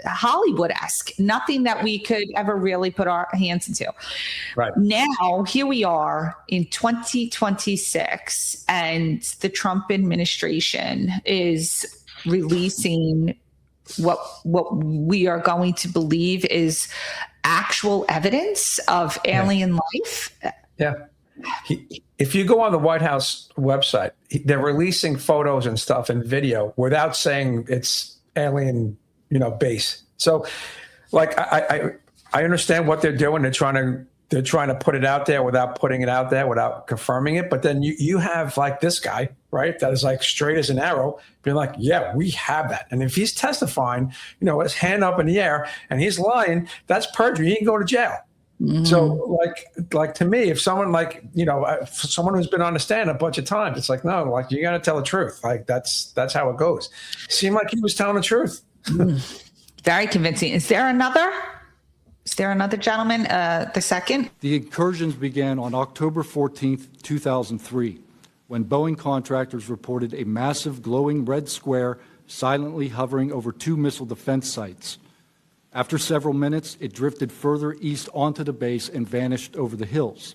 Hollywood-esque, nothing that we could ever really put our hands into. Right. Now, here we are in 2026, and the Trump administration is releasing what we are going to believe is actual evidence of alien life. Yeah. If you go on the White House website, they're releasing photos and stuff and video without saying it's alien, base. So, I understand what they're doing. They're trying to put it out there without putting it out there, without confirming it. But then you have this guy, right, that is straight as an arrow, being like, yeah, we have that. And if he's testifying, his hand up in the air and he's lying, that's perjury. He can go to jail. Mm-hmm. So to me, if someone someone who's been on the stand a bunch of times, it's no, you got to tell the truth. That's how it goes. Seemed like he was telling the truth. Very convincing. Is there another gentleman, the second? The incursions began on October 14th, 2003, when Boeing contractors reported a massive glowing red square silently hovering over 2 missile defense sites. After several minutes, it drifted further east onto the base and vanished over the hills.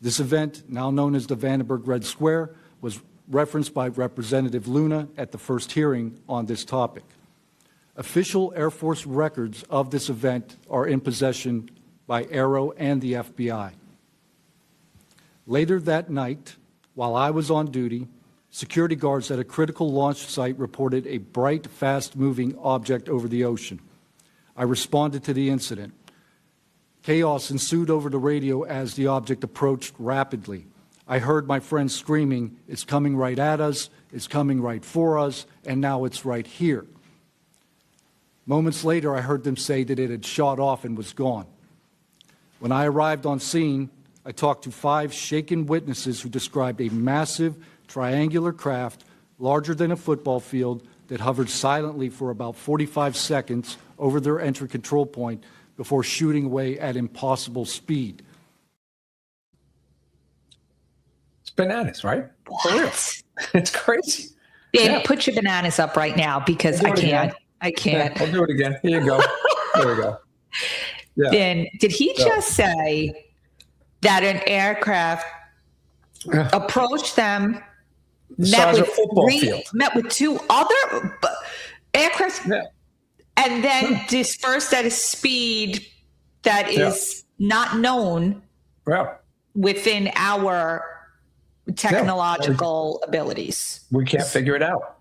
This event, now known as the Vandenberg Red Square, was referenced by Representative Luna at the first hearing on this topic. Official Air Force records of this event are in possession by Aero and the FBI. Later that night, while I was on duty, Security guards at a critical launch site reported a bright, fast-moving object over the ocean. I responded to the incident. Chaos ensued over the radio as the object approached rapidly. I heard my friends screaming, "It's coming right at us, it's coming right for us, and now it's right here." Moments later, I heard them say that it had shot off and was gone. When I arrived on scene, I talked to 5 shaken witnesses who described a massive triangular craft larger than a football field that hovered silently for about 45 seconds over their entry control point before shooting away at impossible speed. It's bananas, right? For real. It's crazy. Dan, put your bananas up right now because I can't. I can't. I'll do it again. Here you go. There we go. Yeah. Then did he just say that an aircraft approached them, met with 2 other aircraft, and then dispersed at a speed that is not known within our technological abilities? We can't figure it out.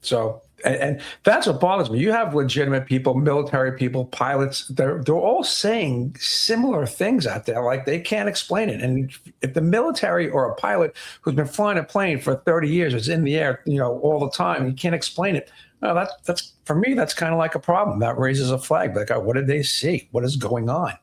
So, and that's what bothers me. You have legitimate people, military people, pilots. They're all saying similar things out there, like they can't explain it. And if the military or a pilot who's been flying a plane for 30 years is in the air, all the time, and you can't explain it, well, that's for me. That's kind of like a problem. That raises a flag. Like, what did they see? What is going on?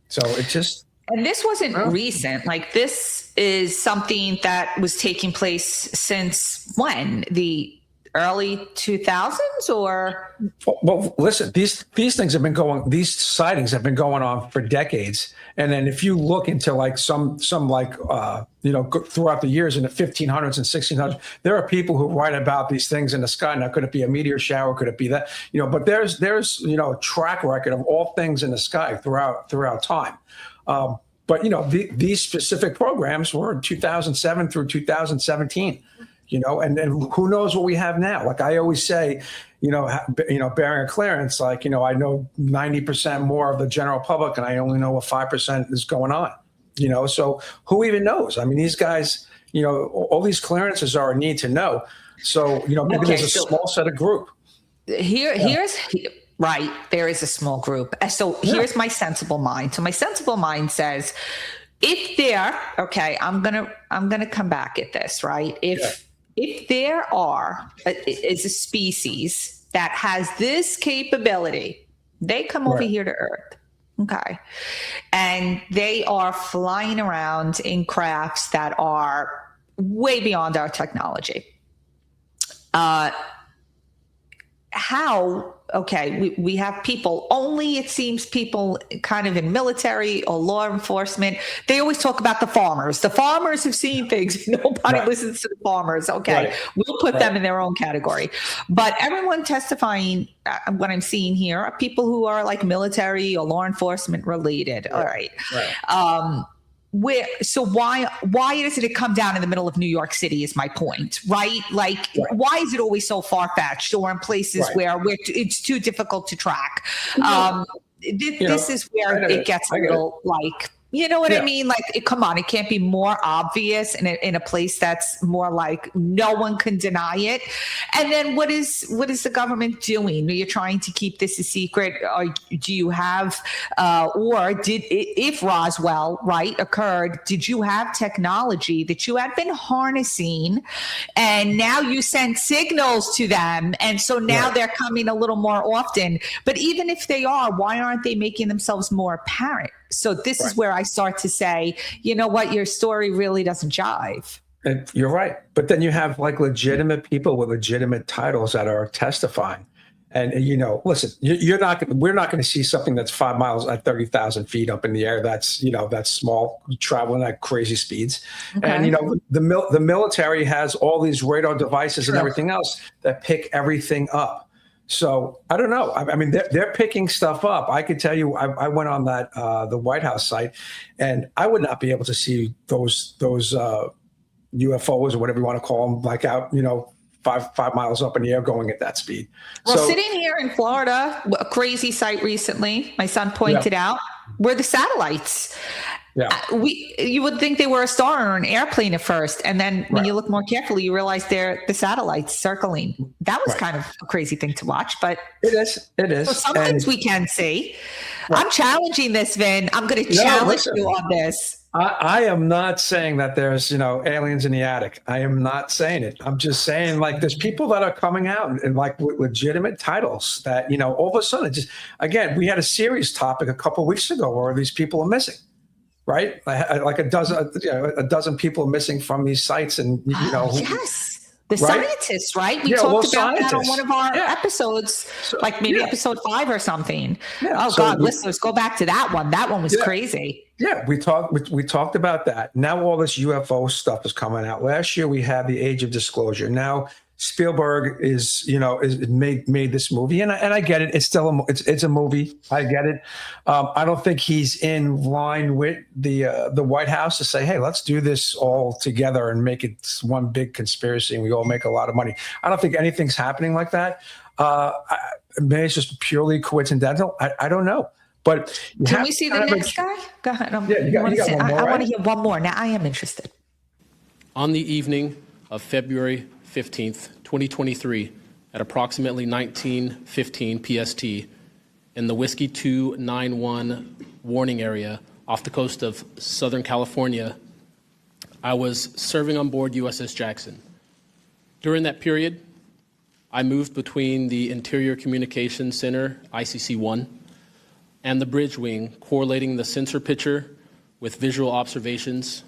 So it's just. And this wasn't recent. Like, this is something that was taking place since when? The early 2000s, or? Well, listen, these things have been going, these sightings have been going on for decades. And then if you look into like some like, throughout the years in the 1500s and 1600s, there are people who write about these things in the sky. Now, could it be a meteor shower? Could it be that? But there's a track record of all things in the sky throughout time. But these specific programs were in 2007 through 2017. And who knows what we have now? Like I always say, bearing a clearance, like, I know 90% more of the general public and I only know what 5% is going on, so who even knows? I mean, these guys, all these clearances are a need to know. So, maybe there's a small set of group. Here's right. There is a small group. So here's my sensible mind. So my sensible mind says, if there, I'm going to come back at this, right? If there is a species that has this capability, they come over here to Earth, and they are flying around in crafts that are way beyond our technology. How? We have people, only it seems people kind of in military or law enforcement, they always talk about the farmers. The farmers have seen things. Nobody listens to the farmers. We'll put them in their own category. But everyone testifying, what I'm seeing here are people who are like military or law enforcement related. All right. So why doesn't it come down in the middle of New York City is my point, right? Like, why is it always so far-fetched or in places where it's too difficult to track? This is where it gets a little like, I mean? Like, come on, it can't be more obvious in a place that's more like no one can deny it. And then what is the government doing? Are you trying to keep this a secret? Or do you have, if Roswell, occurred, did you have technology that you had been harnessing and now you send signals to them? And so now they're coming a little more often. But even if they are, why aren't they making themselves more apparent? So this is where I start to say, you know what, your story really doesn't jive. And you're right. But then you have like legitimate people with legitimate titles that are testifying. And, listen, we're not going to see something that's 5 miles at 30,000 feet up in the air. That's, that's small, traveling at crazy speeds. And, the military has all these radar devices and everything else that pick everything up. So I don't know. I mean, they're picking stuff up. I could tell you, I went on that the White House site, and I would not be able to see those UFOs or whatever you want to call them, like out, 5 miles up in the air going at that speed. Well, sitting here in Florida, a crazy site recently, my son pointed out, were the satellites. You would think they were a star or an airplane at first, and then when you look more carefully, you realize they're the satellites circling. That was kind of a crazy thing to watch, but it is. So some things we can see. I'm challenging this, Vin. I'm going to challenge you on this. I am not saying that there's, aliens in the attic. I am not saying it. I'm just saying, like, there's people that are coming out and like with legitimate titles that, all of a sudden, again, we had a serious topic a couple of weeks ago where these people are missing, right? Like a dozen people are missing from these sites, and yes. The scientists, right? We talked about that on one of our episodes, like maybe episode 5 or something. Yeah. Oh, God, listeners, go back to that one. That one was crazy. Yeah, we talked about that. Now all this UFO stuff is coming out. Last year we had the Age of Disclosure. Now Spielberg is made this movie, and I get it. It's still it's a movie. I get it. I don't think he's in line with the White House to say, hey, let's do this all together and make it one big conspiracy, and we all make a lot of money. I don't think anything's happening like that. Maybe it's just purely coincidental. I don't know. But can we see the next guy? Go ahead. I want to hear one more. Now I am interested. On the evening of February 15th, 2023, at approximately 19:15 PST, in the Whiskey 291 warning area off the coast of Southern California, I was serving on board USS Jackson. During that period, I moved between the Interior Communications Center, ICC-1, and the bridge wing, correlating the sensor picture with visual observations,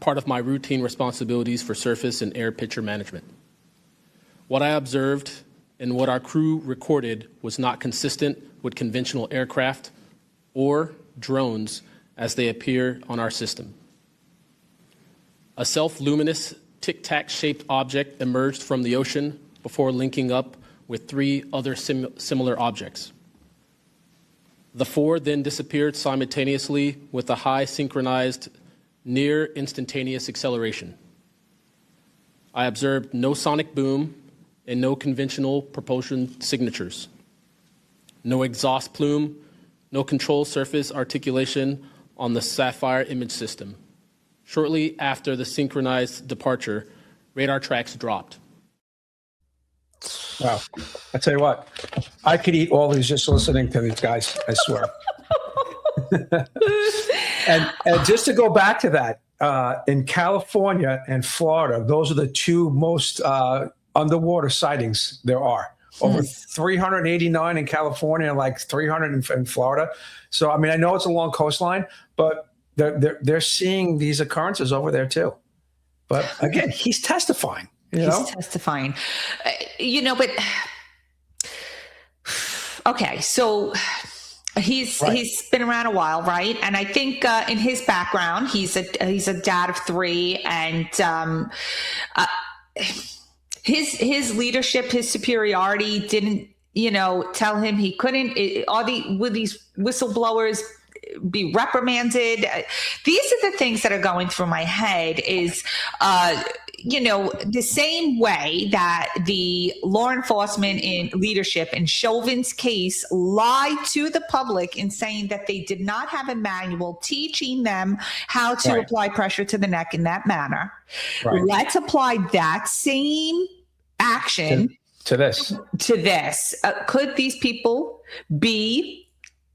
part of my routine responsibilities for surface and air picture management. What I observed and what our crew recorded was not consistent with conventional aircraft or drones as they appear on our system. A self-luminous tic-tac shaped object emerged from the ocean before linking up with 3 other similar objects. The 4 then disappeared simultaneously with a high synchronized near instantaneous acceleration. I observed no sonic boom and no conventional propulsion signatures, no exhaust plume, no control surface articulation on the Sapphire image system. Shortly after the synchronized departure, radar tracks dropped. Wow. I tell you what, I could eat all these just listening to these guys, I swear. And just to go back to that, in California and Florida, those are the 2 most underwater sightings there are. Over 389 in California and like 300 in Florida. So, I mean, I know it's a long coastline, but they're seeing these occurrences over there too. But again, he's testifying. He's testifying. But okay, so he's been around a while, right? And I think in his background, he's a dad of 3, and his leadership, his superiority didn't, tell him he couldn't. Would these whistleblowers be reprimanded? These are the things that are going through my head. Is the same way that the law enforcement in leadership in Chauvin's case lied to the public in saying that they did not have a manual teaching them how to apply pressure to the neck in that manner. Right. Let's apply that same action to this. Could these people be,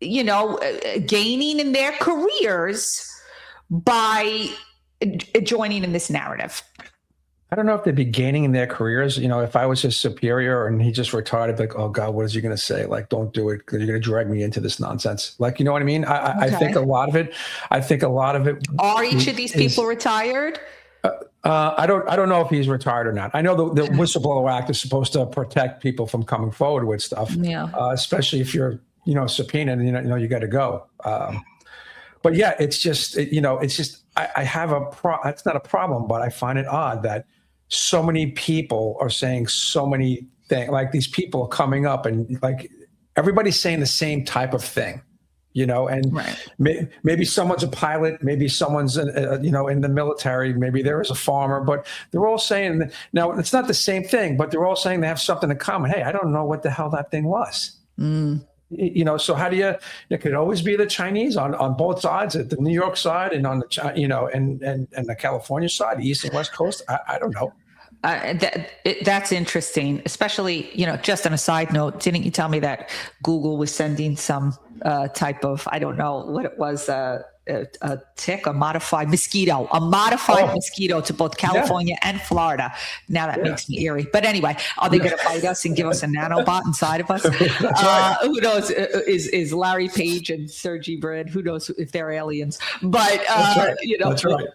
gaining in their careers by joining in this narrative? I don't know if they'd be gaining in their careers. If I was his superior and he just retired, I'd be like, oh God, what is he going to say? Like, don't do it because you're going to drag me into this nonsense. Like, you know what I mean? I think a lot of it. Are each of these people retired? I don't know if he's retired or not. I know the Whistleblower Act is supposed to protect people from coming forward with stuff. Yeah. Especially if you're, subpoenaed and you got to go. But yeah, it's just, I have it's not a problem, but I find it odd that so many people are saying so many things. Like these people are coming up and like everybody's saying the same type of thing, and maybe someone's a pilot, maybe someone's, in the military, maybe there is a farmer, but they're all saying that, now it's not the same thing, but they're all saying they have something in common. Hey, I don't know what the hell that thing was. So how do you? It could always be the Chinese on both sides, at the New York side and on the and the California side, the East and West Coast. I don't know. That's interesting, especially, just on a side note, didn't you tell me that Google was sending some type of, I don't know what it was, a tick, a modified mosquito to both California and Florida. Now that makes me eerie. But anyway, are they going to bite us and give us a nanobot inside of us? Right. Who knows? Is Larry Page and Sergey Brin? Who knows if they're aliens? But That's right. That's right.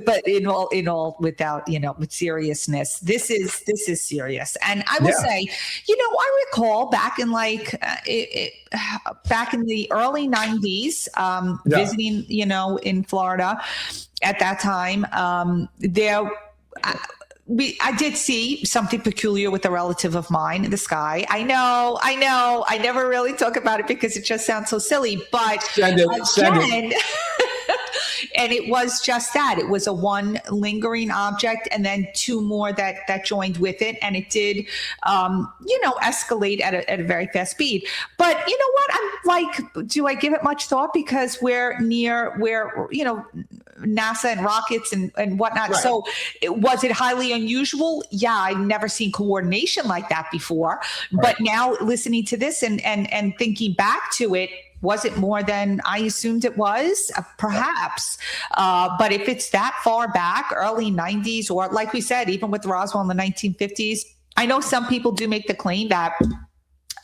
But in all, without, with seriousness, this is serious. And I will say, I recall back in back in the early 90s, visiting, in Florida at that time, I did see something peculiar with a relative of mine in the sky. I know. I never really talk about it because it just sounds so silly, but Send it. And it was just that. It was a one lingering object and then two more that joined with it. And it did, escalate at a very fast speed. But you know what? I'm like, do I give it much thought? Because we're near where, NASA and rockets and whatnot. Right. So was it highly unusual? Yeah, I've never seen coordination like that before. Right. But now listening to this and thinking back to it, was it more than I assumed it was? Perhaps. But if it's that far back, early 90s, or like we said, even with Roswell in the 1950s, I know some people do make the claim that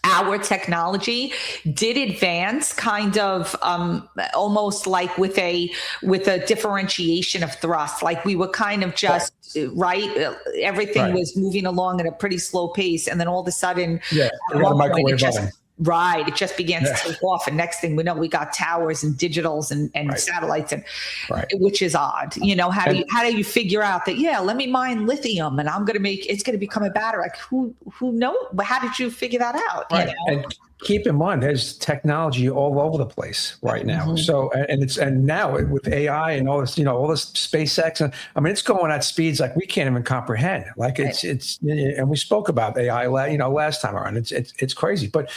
our technology did advance kind of almost like with a differentiation of thrust. Like we were kind of just, everything was moving along at a pretty slow pace. And then all of a sudden, we got a microwave oven. Right. It just began to take off. And next thing we know, we got towers and digitals and satellites, and which is odd. How do you figure out that, let me mine lithium and it's going to become a battery? Like who knows? How did you figure that out? Right. And keep in mind, there's technology all over the place right now. Mm-hmm. So, and now with AI and all this, all this SpaceX, and it's going at speeds like we can't even comprehend. Like it's, and we spoke about AI, last time around. It's crazy, but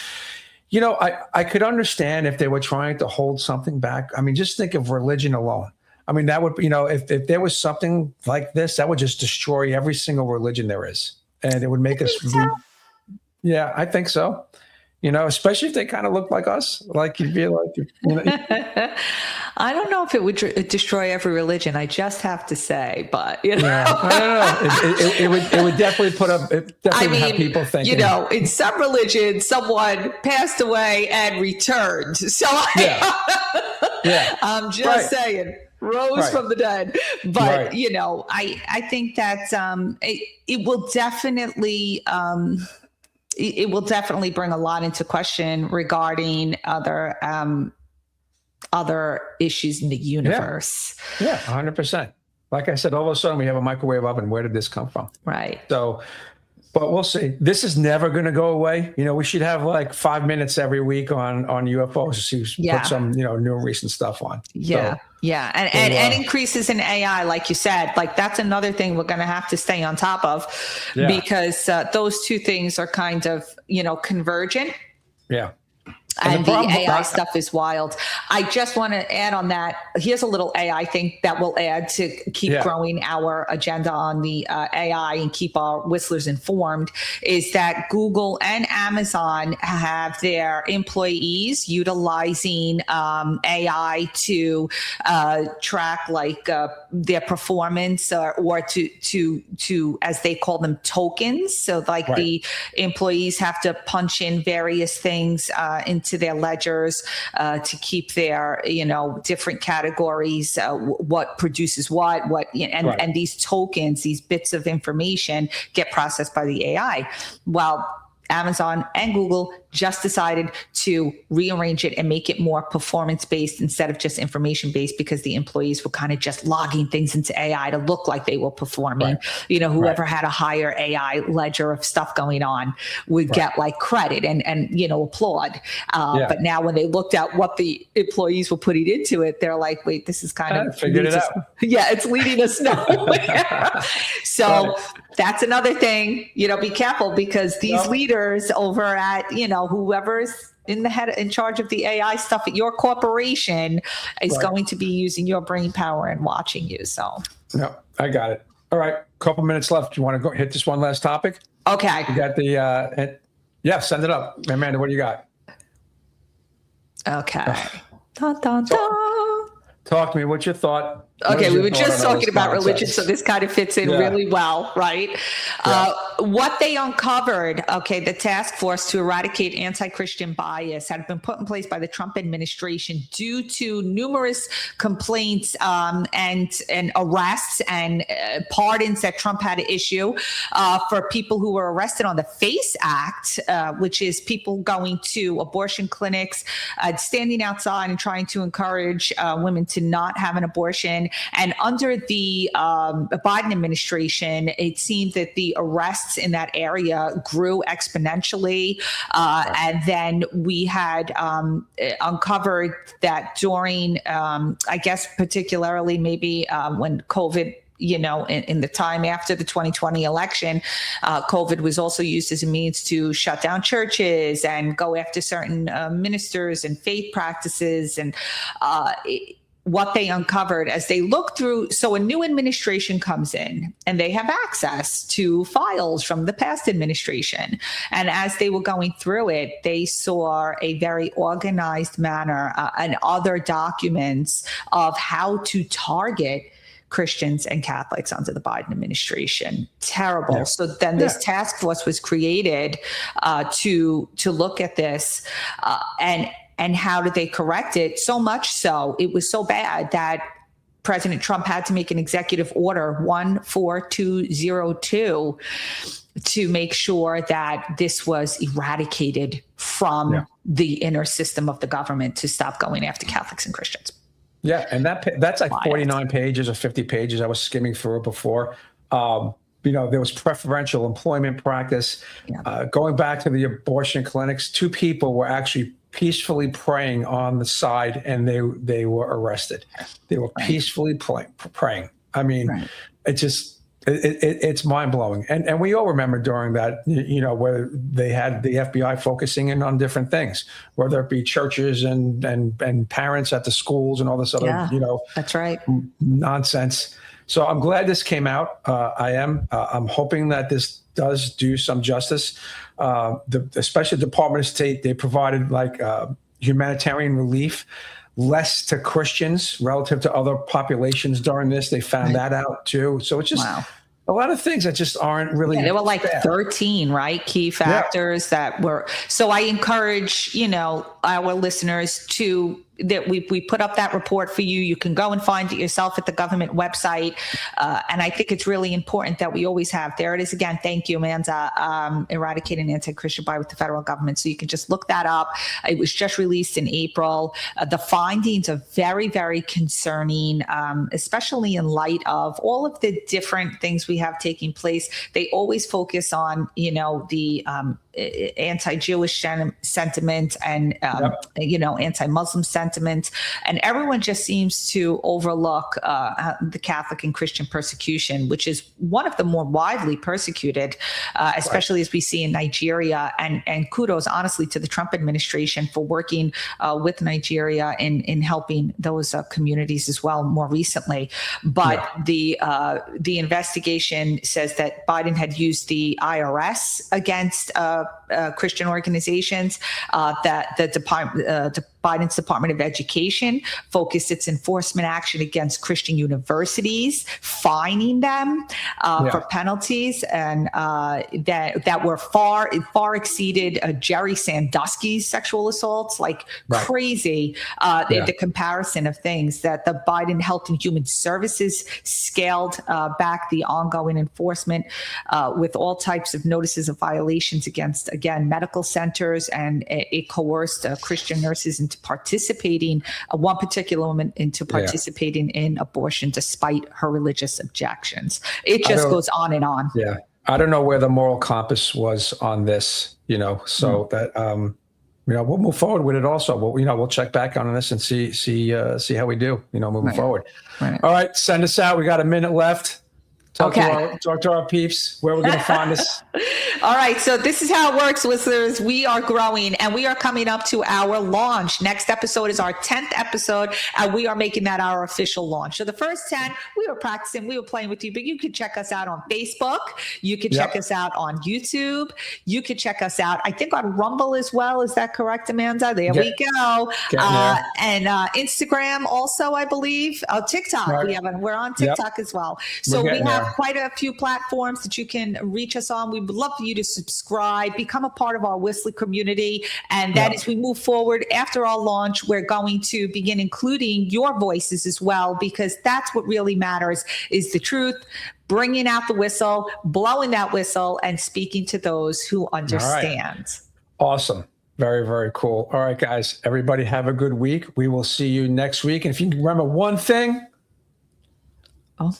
I could understand if they were trying to hold something back. I mean, just think of religion alone. I mean, that would, if there was something like this, that would just destroy every single religion there is, and it would make us. Yeah, I think so. Especially if they kind of look like us, like you'd be like, I don't know if it would destroy every religion. I just have to say, but I don't know. It would definitely have people thinking. In some religions, someone passed away and returned. So I'm just saying, rose from the dead. But I think that it will definitely. It will definitely bring a lot into question regarding other issues in the universe. Yeah, 100%. Like I said, all of a sudden we have a microwave oven. Where did this come from? Right. So, but we'll see. This is never going to go away. We should have like 5 minutes every week on UFOs to put some, new recent stuff on. Yeah. And increases in AI, like you said, like that's another thing we're going to have to stay on top of because those two things are kind of, convergent. Yeah. And the AI stuff is wild. I just want to add on that. Here's a little AI thing that will add to keep growing our agenda on the AI and keep our whistlers informed, is that Google and Amazon have their employees utilizing AI to track like their performance or to, as they call them, tokens. So like the employees have to punch in various things into their ledgers to keep their, different categories, what produces and these tokens, these bits of information get processed by the AI. Well, Amazon and Google just decided to rearrange it and make it more performance-based instead of just information-based, because the employees were kind of just logging things into AI to look like they were performing. Whoever had a higher AI ledger of stuff going on would get like credit and applaud. But now when they looked at what the employees were putting into it, they're like, wait, this is kind of figured it out. Yeah, it's leading us nowhere. So that's another thing, be careful, because these leaders over at, whoever's in charge of the AI stuff at your corporation is going to be using your brain power and watching you. So no, I got it. All right, couple minutes left. You want to go hit this one last topic? Okay. You got the yeah, send it up. Amanda, what do you got? Okay. Dun, dun, dun. Talk to me. What's your thought? Okay, we were just talking about religion, so this kind of fits in really well, right? Yeah. What they uncovered, okay, the task force to eradicate anti-Christian bias had been put in place by the Trump administration due to numerous complaints and arrests and pardons that Trump had to issue for people who were arrested on the FACE Act, which is people going to abortion clinics, standing outside and trying to encourage women to not have an abortion. And under the Biden administration, it seemed that the arrests in that area grew exponentially. And then we had uncovered that during, I guess, particularly maybe when COVID, in the time after the 2020 election, COVID was also used as a means to shut down churches and go after certain ministers and faith practices. And what they uncovered as they look through. So a new administration comes in and they have access to files from the past administration. And as they were going through it, they saw a very organized manner and other documents of how to target Christians and Catholics under the Biden administration. Terrible. Yeah. So then this task force was created to look at this and how did they correct it? So much so, it was so bad that President Trump had to make an executive order 14202 to make sure that this was eradicated from the inner system of the government to stop going after Catholics and Christians. Yeah, and that's like 49 pages or 50 pages. I was skimming through it before. There was preferential employment practice. Going back to the abortion clinics, 2 people were actually peacefully praying on the side, and they were arrested. They were peacefully praying. I mean, it's mind blowing. And we all remember during that, where they had the FBI focusing in on different things, whether it be churches and parents at the schools and all this other, that's right, nonsense. So I'm glad this came out. I'm hoping that this does do some justice. Especially the Department of State, they provided humanitarian relief, less to Christians relative to other populations during this. They found that out too. So it's just a lot of things that just aren't really. There were like 13, right? Key factors that were. So I encourage, our listeners that we put up that report for you. You can go and find it yourself at the government website. And I think it's really important that we always have, there it is again. Thank you, Amanda, Eradicating Anti-Christian Bias with the Federal Government. So you can just look that up. It was just released in April. The findings are very, very concerning, especially in light of all of the different things we have taking place. They always focus on, the anti-Jewish sentiment and, anti-Muslim sentiment. And everyone just seems to overlook the Catholic and Christian persecution, which is one of the more widely persecuted, especially as we see in Nigeria. And kudos, honestly, to the Trump administration for working with Nigeria in helping those communities as well more recently. But the investigation says that Biden had used the IRS against Christian organizations, that the Biden's Department of Education focused its enforcement action against Christian universities, fining them for penalties, and that were far exceeded Jerry Sandusky's sexual assaults, crazy. The comparison of things that the Biden Health and Human Services scaled back the ongoing enforcement with all types of notices of violations against, again, medical centers, and it coerced Christian nurses into participating, one particular woman into participating in abortion despite her religious objections. It just goes on and on. Yeah. I don't know where the moral compass was on this, so that, we'll move forward with it also. We'll check back on this and see how we do, moving forward. Right. All right. Send us out. We got a minute left. Talk Okay. to our peeps where we're going to find us. All right. So this is how it works, listeners. We are growing and we are coming up to our launch. Next episode is our 10th episode, and we are making that our official launch. So the first 10, we were practicing, we were playing with you, but you can check us out on Facebook. You can check us out on YouTube. You can check us out, I think, on Rumble as well. Is that correct, Amanda? There we go. And Instagram also, I believe. TikTok. Right. We're on TikTok as well. So we have quite a few platforms that you can reach us on. We would love for you to subscribe, become a part of our Whistler community. And that as we move forward after our launch, we're going to begin including your voices as well, because that's what really matters is the truth, bringing out the whistle, blowing that whistle, and speaking to those who understand. Right. Awesome. Very, very cool. All right, guys, everybody have a good week. We will see you next week. And if you can remember one thing. Oh,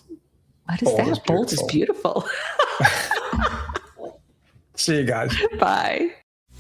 what is that? Bold is beautiful. See you guys. Bye.